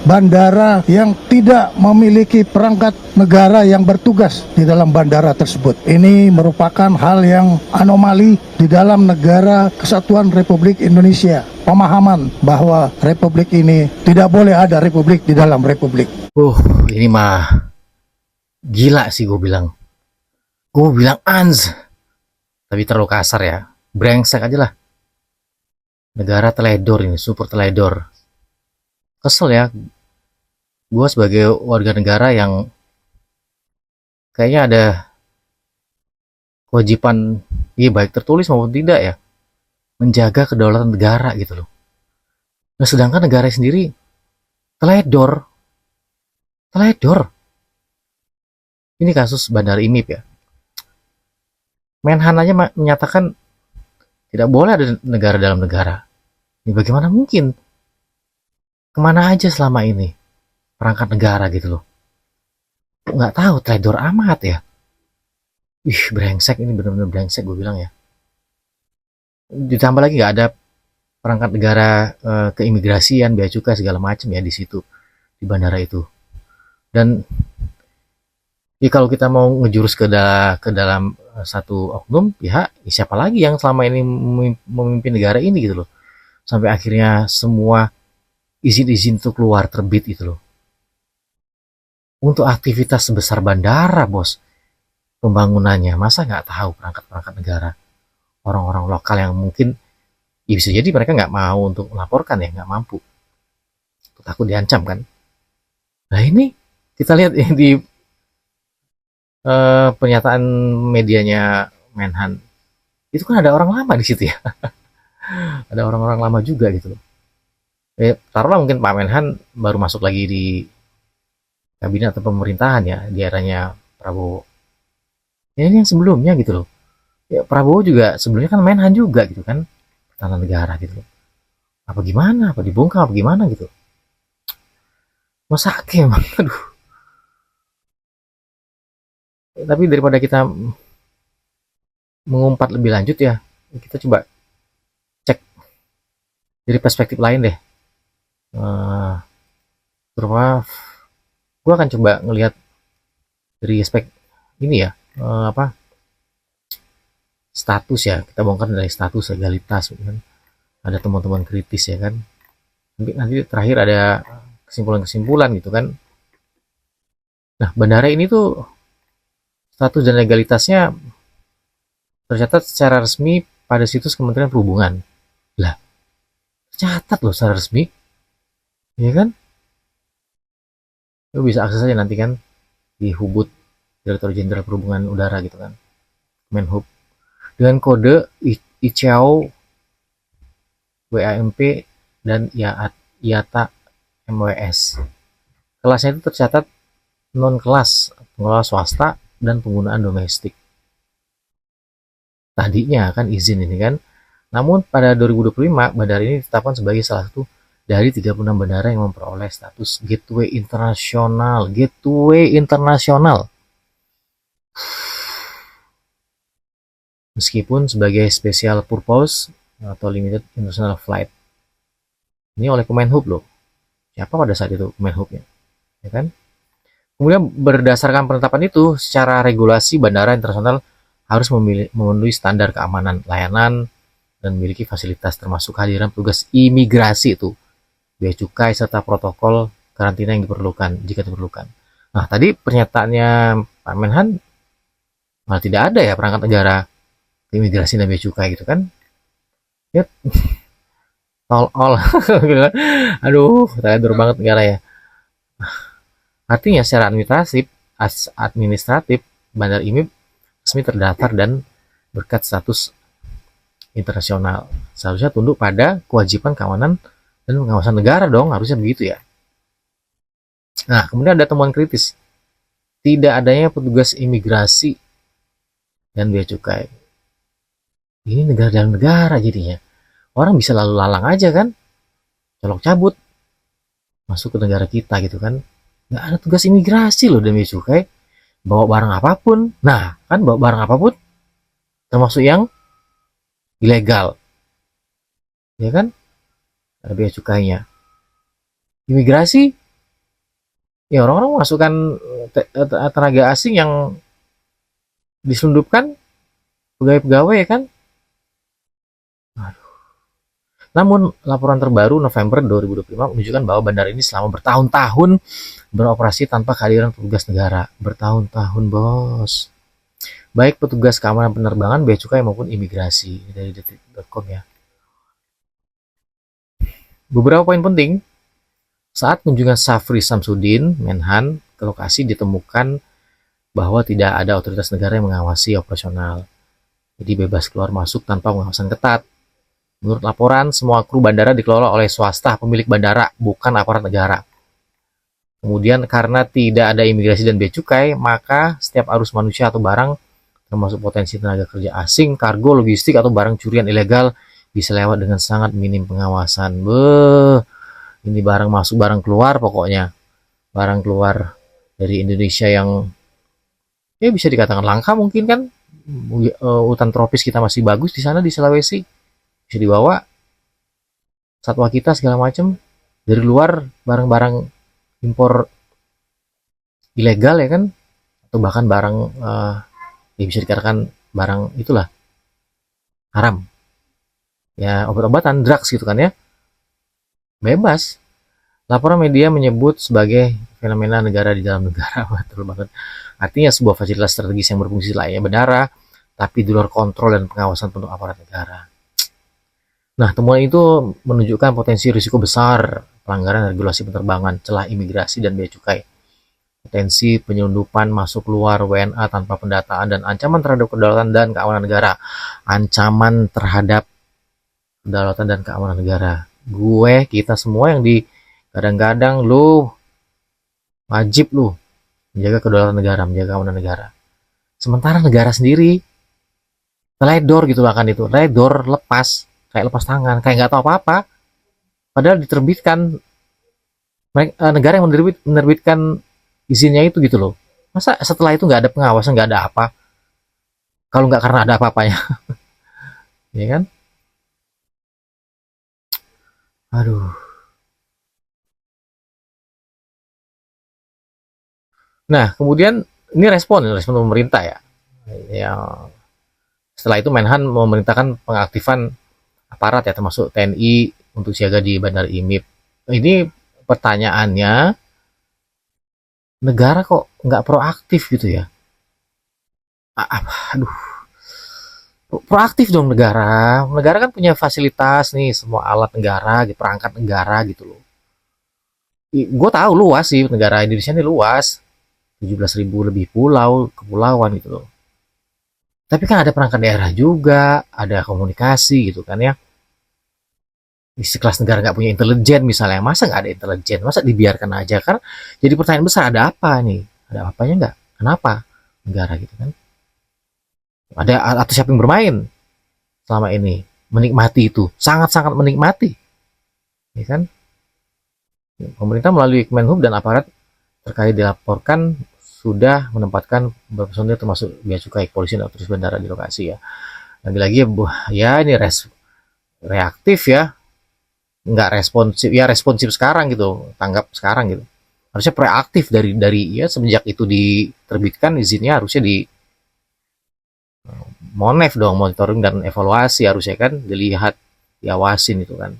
bandara yang tidak memiliki perangkat negara yang bertugas di dalam bandara tersebut. Ini merupakan hal yang anomali di dalam negara Kesatuan Republik Indonesia. Pemahaman bahwa republik ini tidak boleh ada republik di dalam republik. Ini mah gila sih gue bilang. Gue bilang ans. Tapi terlalu kasar ya. Brengsek aja lah. Negara teledor ini, super teledor. Kesel ya. Gue sebagai warga negara yang kayaknya ada kewajiban, ya baik tertulis maupun tidak ya, menjaga kedaulatan negara gitu loh. Nah sedangkan negara sendiri teledor. Ini kasus Bandara IMIP ya. Menhan aja menyatakan tidak boleh ada negara dalam negara. Ini bagaimana mungkin? Kemana aja selama ini perangkat negara gitu loh? Nggak tahu, teledor amat ya. Brengsek, ini benar-benar brengsek gue bilang ya. Ditambah lagi nggak ada perangkat negara, keimigrasian, bea cukai segala macam ya di situ, di bandara itu. Dan ya kalau kita mau ngejurus ke dalam satu oknum pihak, ya siapa lagi yang selama ini memimpin negara ini gitu loh. Sampai akhirnya semua izin-izin itu keluar terbit gitu loh. Untuk aktivitas sebesar bandara, bos, pembangunannya, masa nggak tahu perangkat-perangkat negara, orang-orang lokal yang mungkin ya bisa jadi mereka nggak mau untuk melaporkan ya, nggak mampu, takut diancam kan. Nah ini kita lihat yang di pernyataan medianya Menhan, itu kan ada orang lama di situ ya. Ada orang-orang lama juga gitu loh. Taruhlah mungkin Pak Menhan baru masuk lagi di kabinet atau pemerintahan ya di eranya Prabowo. Ya ini yang sebelumnya gitu loh. Ya Prabowo juga sebelumnya kan Menhan juga gitu kan, pertahanan negara gitu loh. Apa gimana? Apa dibongkar apa gimana gitu? Masa emang, aduh. Tapi daripada kita mengumpat lebih lanjut ya, kita coba cek dari perspektif lain deh. Terutama gue akan coba ngelihat dari aspek ini ya, status ya, kita bongkar dari status legalitas kan. Ada teman-teman kritis ya kan, nanti terakhir ada kesimpulan-kesimpulan gitu kan. Nah bandara ini tuh status dan legalitasnya tercatat secara resmi pada situs Kementerian Perhubungan. Lah tercatat loh secara resmi ya kan. Lo bisa akses aja nanti kan di Hubud, Direktur Jenderal Perhubungan Udara gitu kan, Menhub, dengan kode ICAO WAMP dan IATA MWS. Kelasnya itu tercatat non kelas, pengelola swasta dan penggunaan domestik. Tadinya kan izin ini kan. Namun pada 2025 bandara ini ditetapkan sebagai salah satu dari 36 bandara yang memperoleh status gateway internasional. Meskipun sebagai special purpose atau limited international flight. Ini oleh Kemenhub loh. Siapa pada saat itu Kemenhubnya? Ya kan? Kemudian berdasarkan penetapan itu, secara regulasi bandara internasional harus memenuhi standar keamanan layanan dan memiliki fasilitas termasuk kehadiran petugas imigrasi itu, bea cukai serta protokol karantina yang diperlukan jika diperlukan. Nah tadi pernyataannya Pak Menhan malah tidak ada ya perangkat negara imigrasi dan bea cukai gitu kan. Ya all aduh teledor banget negara ya. Artinya secara administratif Bandar IMIP resmi terdaftar dan berkat status internasional. Seharusnya tunduk pada kewajiban keamanan dan pengawasan negara dong, harusnya begitu ya. Nah, kemudian ada temuan kritis. Tidak adanya petugas imigrasi dan bea cukai. Ini negara dalam negara jadinya. Orang bisa lalu lalang aja kan, colok cabut masuk ke negara kita gitu kan. Nggak ada tugas imigrasi loh dan bea cukai. Bawa barang apapun. Nah, kan bawa barang apapun termasuk yang ilegal. Ya kan? Ada bea cukainya. Imigrasi Ya orang-orang memasukkan tenaga asing yang diselundupkan pegawai-pegawai ya kan. Namun laporan terbaru November 2025 menunjukkan bahwa bandara ini selama bertahun-tahun beroperasi tanpa kehadiran petugas negara. Bertahun-tahun, bos. Baik petugas keamanan penerbangan, bea cukai maupun imigrasi. Ini dari detik.com ya. Beberapa poin penting. Saat kunjungan Safri Samsudin, Menhan, ke lokasi ditemukan bahwa tidak ada otoritas negara yang mengawasi operasional. Jadi bebas keluar masuk tanpa pengawasan ketat. Menurut laporan, semua kru bandara dikelola oleh swasta pemilik bandara, bukan aparat negara. Kemudian karena tidak ada imigrasi dan bea cukai, maka setiap arus manusia atau barang, termasuk potensi tenaga kerja asing, kargo, logistik, atau barang curian ilegal, bisa lewat dengan sangat minim pengawasan. Beuh, ini barang masuk, barang keluar pokoknya. Barang keluar dari Indonesia yang ya bisa dikatakan langka mungkin kan. Hutan tropis kita masih bagus di sana di Sulawesi. Bisa dibawa satwa kita segala macam dari luar, barang-barang impor ilegal ya kan, atau bahkan barang ya bisa dikatakan barang itulah haram ya, obat-obatan, drugs gitu kan ya, bebas. Laporan media menyebut sebagai fenomena negara di dalam negara. Betul banget, artinya sebuah fasilitas strategis yang berfungsi layaknya bandara tapi di luar kontrol dan pengawasan penuh aparat negara. Nah, temuan itu menunjukkan potensi risiko besar pelanggaran regulasi penerbangan, celah imigrasi dan bea cukai, potensi penyelundupan masuk luar WNA tanpa pendataan, dan ancaman terhadap kedaulatan dan keamanan negara. Ancaman terhadap kedaulatan dan keamanan negara. Kita semua yang di kadang-kadang lu wajib lu menjaga kedaulatan negara, menjaga keamanan negara. Sementara negara sendiri teledor gitu bahkan itu, teledor, lepas, kayak lepas tangan, kayak nggak tahu apa-apa. Padahal diterbitkan negara yang menerbitkan izinnya itu gitu loh. Masa setelah itu nggak ada pengawasan, nggak ada apa? Kalau nggak karena ada apa-apanya, ya kan? Aduh. Nah, kemudian ini respon pemerintah ya. Yang setelah itu Menhan memerintahkan pengaktifan aparat ya, termasuk TNI untuk siaga di Bandar IMIP. Ini pertanyaannya, negara kok nggak proaktif gitu ya? Aduh, proaktif dong negara. Negara kan punya fasilitas nih, semua alat negara, perangkat negara gitu loh. Gue tahu luas sih, negara Indonesia ini luas, 17.000 lebih pulau, kepulauan gitu loh. Tapi kan ada perangkat daerah juga, ada komunikasi gitu kan ya. Di sekelas negara nggak punya intelijen misalnya, masa nggak ada intelijen? Masa dibiarkan aja? Kan jadi pertanyaan besar, ada apa nih? Ada apanya nggak? Kenapa negara gitu kan? Ada atau siapa yang bermain selama ini? Menikmati itu, sangat-sangat menikmati, ya kan? Pemerintah melalui Kemenhub dan aparat terkait dilaporkan sudah menempatkan personil termasuk bea cukai, polisi, dan otoritas bandara di lokasi ya. Lagi-lagi ya ini reaktif ya, nggak responsif ya, responsif sekarang gitu, tanggap sekarang gitu. Harusnya proaktif dari ya semenjak itu diterbitkan izinnya, harusnya di monef dong, monitoring dan evaluasi harusnya kan, dilihat, diawasin itu kan.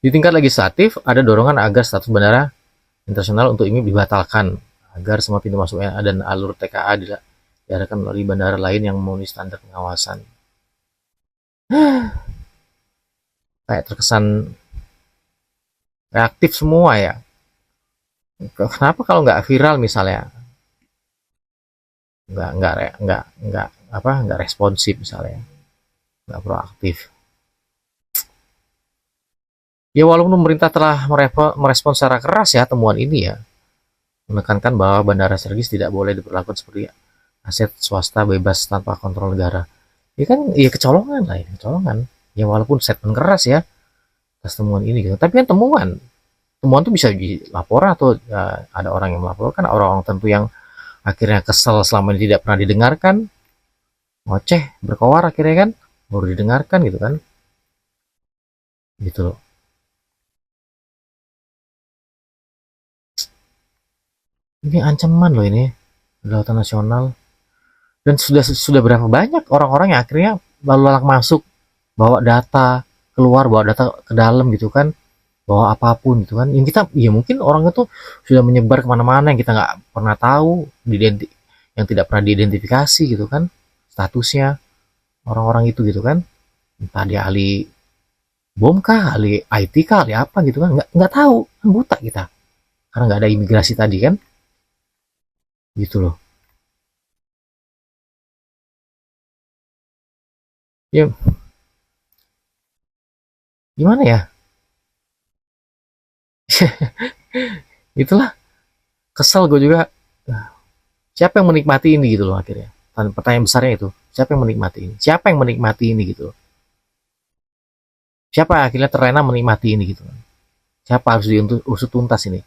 Di tingkat legislatif ada dorongan agar status bandara internasional untuk ini dibatalkan agar semua pintu masuk WNA dan alur TKA diarahkan melalui bandara lain yang memenuhi standar pengawasan. Kayak terkesan reaktif semua ya. Kenapa kalau nggak viral misalnya, nggak responsif misalnya, nggak proaktif. Ya walaupun pemerintah telah merespons secara keras ya temuan ini ya, menekankan bahwa bandara strategis tidak boleh diperlakukan seperti aset swasta bebas tanpa kontrol negara. Ya kan, ya kecolongan lah, ini kecolongan. Ya walaupun statement keras ya atas temuan ini gitu. Tapi kan temuan tuh bisa dilaporkan atau ya, ada orang yang melaporkan, orang-orang tentu yang akhirnya kesel selama ini tidak pernah didengarkan, ngoceh, berkoar akhirnya kan, baru didengarkan gitu kan. Gitu loh. Ini ancaman loh ini, kedaulatan nasional. Dan sudah berapa banyak orang-orang yang akhirnya lalu lalang masuk, bawa data keluar, bawa data ke dalam gitu kan, bawa apapun gitu kan. Yang kita, ya mungkin orang itu sudah menyebar kemana-mana yang kita nggak pernah tahu, yang tidak pernah diidentifikasi gitu kan, statusnya orang-orang itu gitu kan. Entah dia ahli bom kah, ahli IT kah, ahli apa gitu kan, nggak tahu, kan buta kita karena nggak ada imigrasi tadi kan, gitu loh. Ya gimana ya, itulah kesel gue juga. Siapa yang menikmati ini gitu loh akhirnya. Pertanyaan besarnya itu, siapa yang menikmati ini? Siapa yang menikmati ini gitu loh. Siapa yang akhirnya terlena menikmati ini gitu. Siapa harus diusut tuntas ini?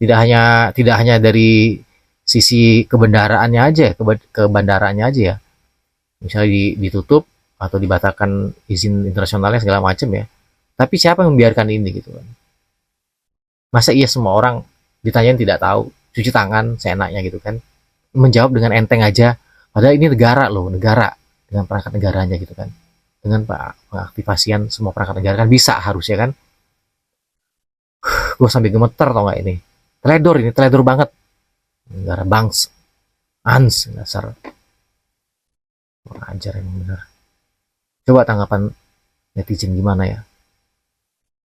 Tidak hanya dari sisi kebendaraannya aja, ke bandaraannya aja ya. Misalnya ditutup atau dibatalkan izin internasionalnya segala macam ya. Tapi siapa yang membiarkan ini gitu kan? Masa iya semua orang ditanyain tidak tahu, cuci tangan seenaknya gitu kan? Menjawab dengan enteng aja, padahal ini negara loh, negara dengan perangkat negaranya gitu kan, dengan pengaktifasian semua perangkat negara kan bisa harusnya kan. Gue sampai gemeter tau gak ini, teledor banget, negara bangs ans dasar kurang ajar emang bener. Coba tanggapan netizen gimana ya?